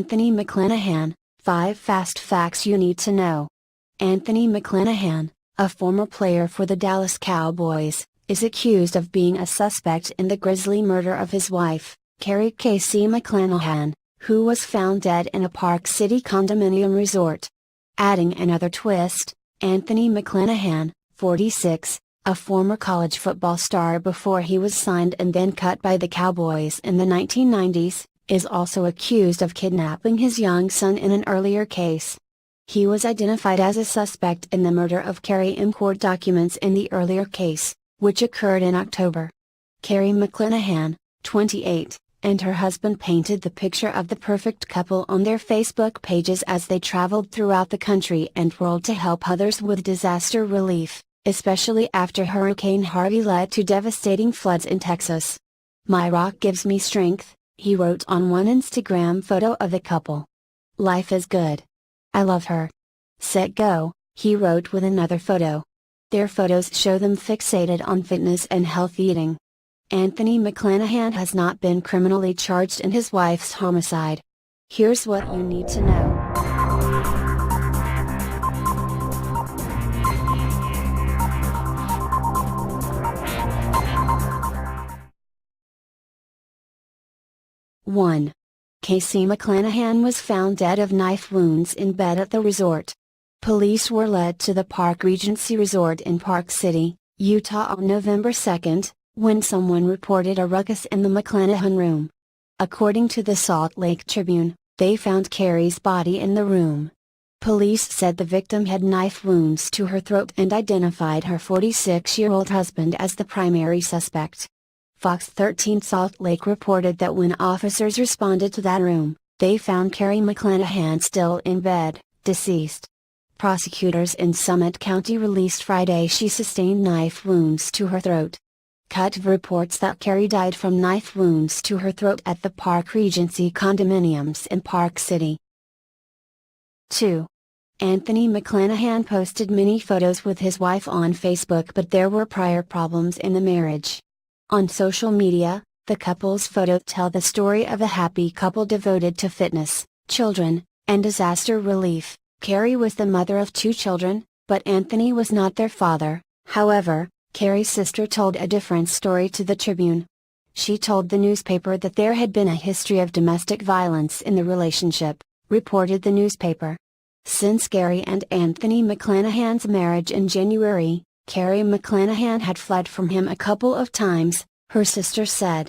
Anthony McClanahan, 5 Fast Facts You Need to Know. Anthony McClanahan, a former player for the Dallas Cowboys, is accused of being a suspect in the grisly murder of his wife, Keri McClanahan, who was found dead in a Park City condominium resort. Adding another twist, Anthony McClanahan, 46, a former college football star before he was signed and then cut by the Cowboys in the 1990s, is also accused of kidnapping his young son in an earlier case. He was identified as a suspect in the murder of Keri in court documents in the earlier case, which occurred in October. Keri McClanahan, 28, and her husband painted the picture of the perfect couple on their Facebook pages as they traveled throughout the country and world to help others with disaster relief, especially after Hurricane Harvey led to devastating floods in Texas. "My rock gives me strength," he wrote on one Instagram photo of the couple. "Life is good. I love her. Set go," he wrote with another photo. Their photos show them fixated on fitness and healthy eating. Anthony McClanahan has not been criminally charged in his wife's homicide. Here's what you need to know. One. Keri McClanahan was found dead of knife wounds in bed at the resort. Police were led to the Park Regency Resort in Park City, Utah on November 2, when someone reported a ruckus in the McClanahan room. According to the Salt Lake Tribune, they found Keri's body in the room. Police said the victim had knife wounds to her throat and identified her 46-year-old husband as the primary suspect. Fox 13 Salt Lake reported that when officers responded to that room, they found Keri McClanahan still in bed, deceased. Prosecutors in Summit County released Friday she sustained knife wounds to her throat. Cut reports that Keri died from knife wounds to her throat at the Park Regency condominiums in Park City. 2. Anthony McClanahan posted many photos with his wife on Facebook, but there were prior problems in the marriage. On social media, the couple's photos tell the story of a happy couple devoted to fitness, children, and disaster relief. Keri was the mother of 2 children, but Anthony was not their father. However, Keri's sister told a different story to the Tribune. She told the newspaper that there had been a history of domestic violence in the relationship, reported the newspaper. Since Keri and Anthony McClanahan's marriage in January, Keri McClanahan had fled from him a couple of times, her sister said.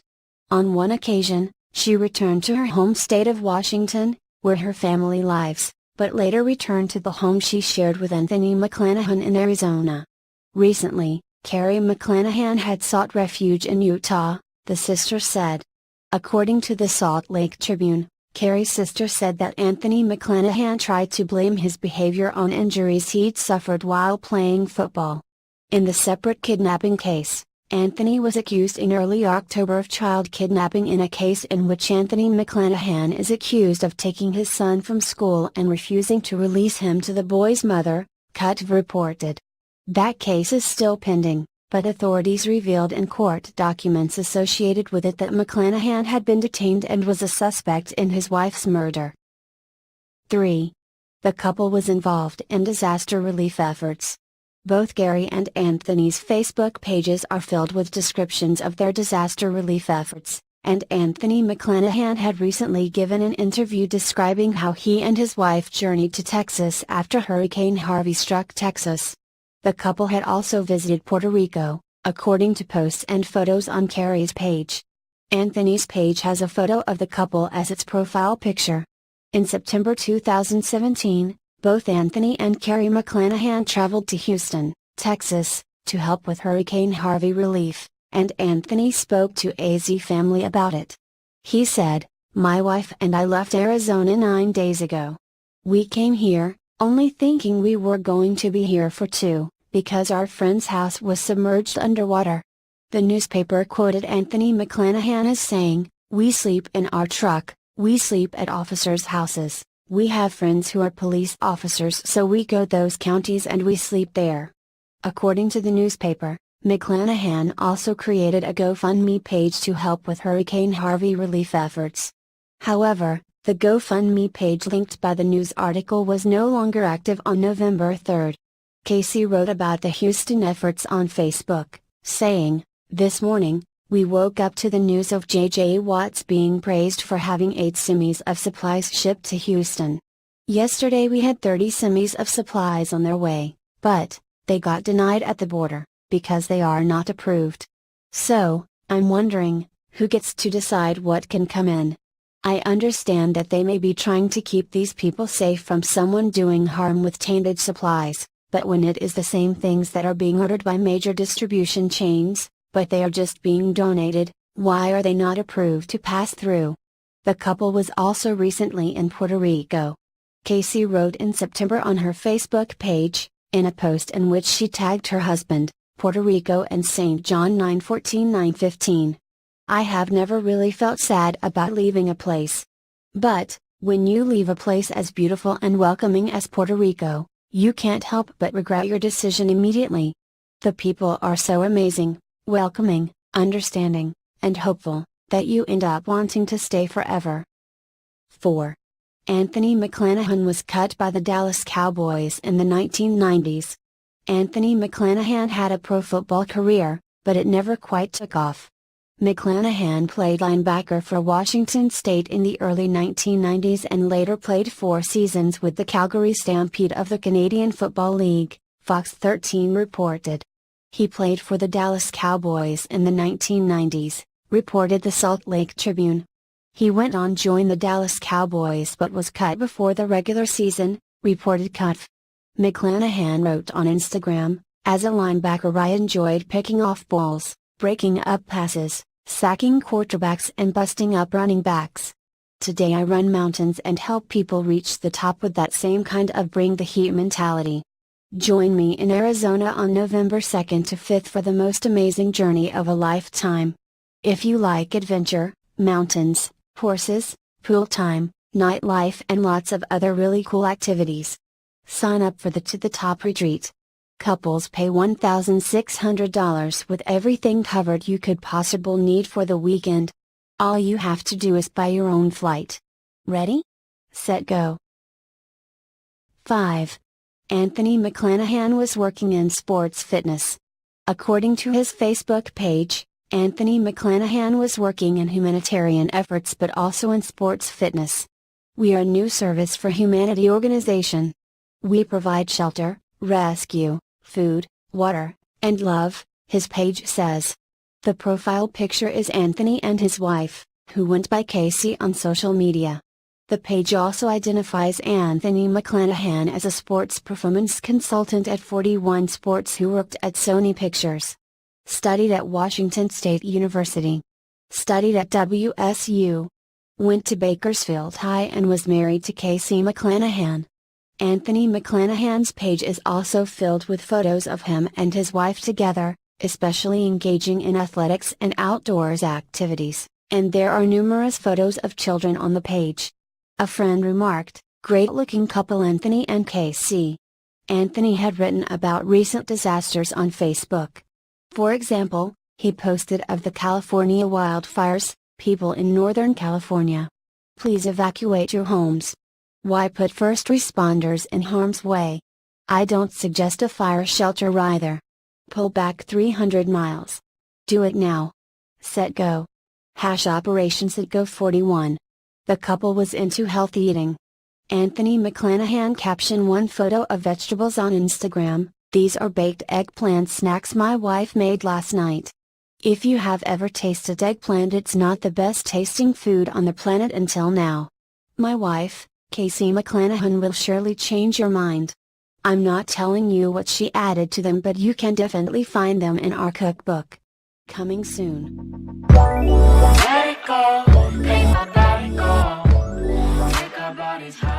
On one occasion, she returned to her home state of Washington, where her family lives, but later returned to the home she shared with Anthony McClanahan in Arizona. Recently, Keri McClanahan had sought refuge in Utah, the sister said. According to the Salt Lake Tribune, Keri's sister said that Anthony McClanahan tried to blame his behavior on injuries he'd suffered while playing football. In the separate kidnapping case, Anthony was accused in early October of child kidnapping in a case in which Anthony McClanahan is accused of taking his son from school and refusing to release him to the boy's mother, Cut reported. That case is still pending, but authorities revealed in court documents associated with it that McClanahan had been detained and was a suspect in his wife's murder. 3. The couple was involved in disaster relief efforts. Both Keri and Anthony's Facebook pages are filled with descriptions of their disaster relief efforts, and Anthony McClanahan had recently given an interview describing how he and his wife journeyed to Texas after Hurricane Harvey struck Texas. The couple had also visited Puerto Rico, according to posts and photos on Keri's page. Anthony's page has a photo of the couple as its profile picture. In September 2017, both Anthony and Keri McClanahan traveled to Houston, Texas, to help with Hurricane Harvey relief, and Anthony spoke to AZ Family about it. He said, "My wife and I left Arizona 9 days ago. We came here, only thinking we were going to be here for 2, because our friend's house was submerged underwater." The newspaper quoted Anthony McClanahan as saying, "We sleep in our truck, we sleep at officers' houses. We have friends who are police officers, so we go those counties and we sleep there." According to the newspaper, McClanahan also created a GoFundMe page to help with Hurricane Harvey relief efforts. However, The GoFundMe page linked by the news article was no longer active on November 3. Casey wrote about the Houston efforts on Facebook, saying, "This morning, we woke up to the news of J.J. Watts being praised for having 8 semis of supplies shipped to Houston. Yesterday we had 30 semis of supplies on their way, but they got denied at the border, because they are not approved. So, I'm wondering, who gets to decide what can come in? I understand that they may be trying to keep these people safe from someone doing harm with tainted supplies, but when it is the same things that are being ordered by major distribution chains, but they are just being donated, why are they not approved to pass through?" The couple was also recently in Puerto Rico. Casey wrote in September on her Facebook page, in a post in which she tagged her husband, Puerto Rico and St. John 9:14-9:15. "I have never really felt sad about leaving a place. But, when you leave a place as beautiful and welcoming as Puerto Rico, you can't help but regret your decision immediately. The people are so amazing, welcoming, understanding, and hopeful, that you end up wanting to stay forever." 4. Anthony McClanahan was cut by the Dallas Cowboys in the 1990s. Anthony McClanahan had a pro football career, but it never quite took off. McClanahan played linebacker for Washington State in the early 1990s and later played 4 seasons with the Calgary Stampede of the Canadian Football League, Fox 13 reported. He played for the Dallas Cowboys in the 1990s, reported the Salt Lake Tribune. He went on to join the Dallas Cowboys but was cut before the regular season, reported CUF. McClanahan wrote on Instagram, "As a linebacker I enjoyed picking off balls, breaking up passes, sacking quarterbacks and busting up running backs. Today I run mountains and help people reach the top with that same kind of bring the heat mentality. Join me in Arizona on November 2nd to 5th for the most amazing journey of a lifetime. If you like adventure, mountains, horses, pool time, nightlife and lots of other really cool activities. Sign up for the To the Top retreat. Couples pay $1,600 with everything covered you could possibly need for the weekend. All you have to do is buy your own flight. Ready? Set go." 5. Anthony McClanahan was working in sports fitness. According to his Facebook page, Anthony McClanahan was working in humanitarian efforts but also in sports fitness. "We are a new service for humanity organization. We provide shelter, rescue, food, water, and love," his page says. The profile picture is Anthony and his wife, who went by Casey on social media. The page also identifies Anthony McClanahan as a sports performance consultant at 41 Sports who worked at Sony Pictures. Studied at Washington State University. Studied at WSU. Went to Bakersfield High and was married to Casey McClanahan. Anthony McClanahan's page is also filled with photos of him and his wife together, especially engaging in athletics and outdoors activities, and there are numerous photos of children on the page. A friend remarked, "Great-looking couple Anthony and Casey." Anthony had written about recent disasters on Facebook. For example, he posted of the California wildfires, "People in Northern California. Please evacuate your homes. Why put first responders in harm's way? I don't suggest a fire shelter either. Pull back 300 miles. Do it now. Set go. #operations at Go41. The couple was into healthy eating. Anthony McClanahan captioned one photo of vegetables on Instagram, "These are baked eggplant snacks my wife made last night. If you have ever tasted eggplant, it's not the best tasting food on the planet until now. My wife, Casey McClanahan, will surely change your mind. I'm not telling you what she added to them, but you can definitely find them in our cookbook. Coming soon." Let it go, make my body go, make our bodies high.